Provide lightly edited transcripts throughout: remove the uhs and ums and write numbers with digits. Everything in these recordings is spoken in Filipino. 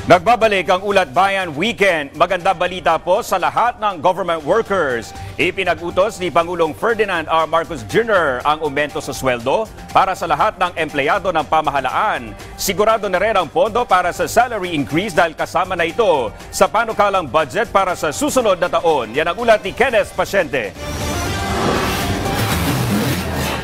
Nagbabalik ang Ulat Bayan Weekend. Maganda balita po sa lahat ng government workers. Ipinag-utos ni Pangulong Ferdinand R. Marcos Jr. ang aumento sa sweldo para sa lahat ng empleyado ng pamahalaan. Sigurado na rin ang pondo para sa salary increase dahil kasama na ito sa panukalang budget para sa susunod na taon. Yan ang ulat ni Kenneth Pasyente.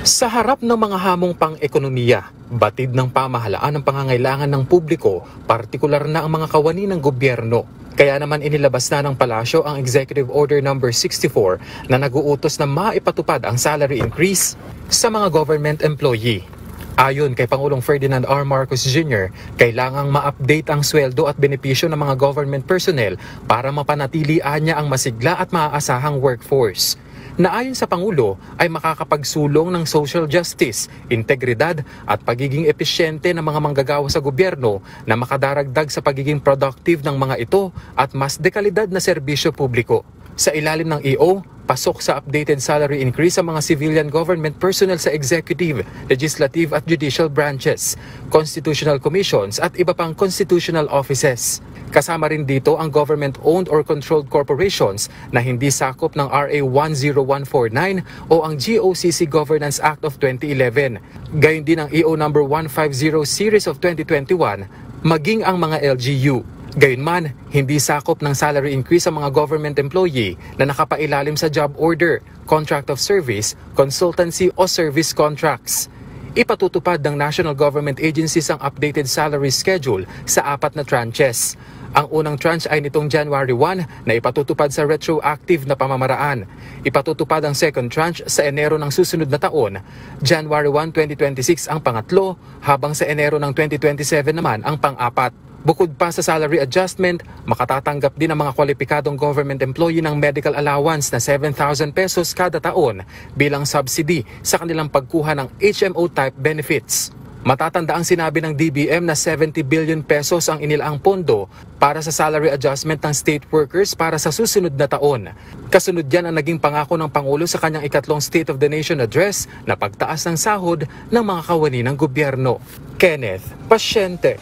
Sa harap ng mga hamong pang-ekonomiya, batid ng pamahalaan ang pangangailangan ng publiko, partikular na ang mga kawani ng gobyerno. Kaya naman inilabas na ng palasyo ang Executive Order No. 64 na nag-uutos na maipatupad ang salary increase sa mga government employee. Ayon kay Pangulong Ferdinand R. Marcos Jr., kailangang ma-update ang sweldo at benepisyo ng mga government personnel para mapanatilian niya ang masigla at maaasahang workforce na ayon sa Pangulo ay makakapagsulong ng social justice, integridad at pagiging episyente ng mga manggagawa sa gobyerno na makadaragdag sa pagiging productive ng mga ito at mas dekalidad na serbisyo publiko. Sa ilalim ng EO, pasok sa updated salary increase sa mga civilian government personnel sa executive, legislative at judicial branches, constitutional commissions at iba pang constitutional offices. Kasama rin dito ang government-owned or controlled corporations na hindi sakop ng RA 10149 o ang GOCC Governance Act of 2011. Gayon din ang EO No. 150 Series of 2021, maging ang mga LGU. Gayunman, hindi sakop ng salary increase sa mga government employee na nakapailalim sa job order, contract of service, consultancy o service contracts. Ipatutupad ng national government agencies ang updated salary schedule sa 4 na tranches. Ang unang tranche ay nitong January 1 na ipatutupad sa retroactive na pamamaraan. Ipatutupad ang second tranche sa Enero ng susunod na taon. January 1, 2026 ang pangatlo, habang sa Enero ng 2027 naman ang pang-apat. Bukod pa sa salary adjustment, makatatanggap din ang mga kwalipikadong government employee ng medical allowance na 7,000 pesos kada taon bilang subsidy sa kanilang pagkuha ng HMO-type benefits. Matatanda ang sinabi ng DBM na 70 billion pesos ang inilaang pondo para sa salary adjustment ng state workers para sa susunod na taon. Kasunod yan ang naging pangako ng Pangulo sa kanyang ikatlong State of the Nation address na pagtaas ng sahod ng mga kawani ng gobyerno. Kenneth Pasyente,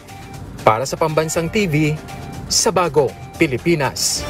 para sa Pambansang TV, sa Bagong Pilipinas.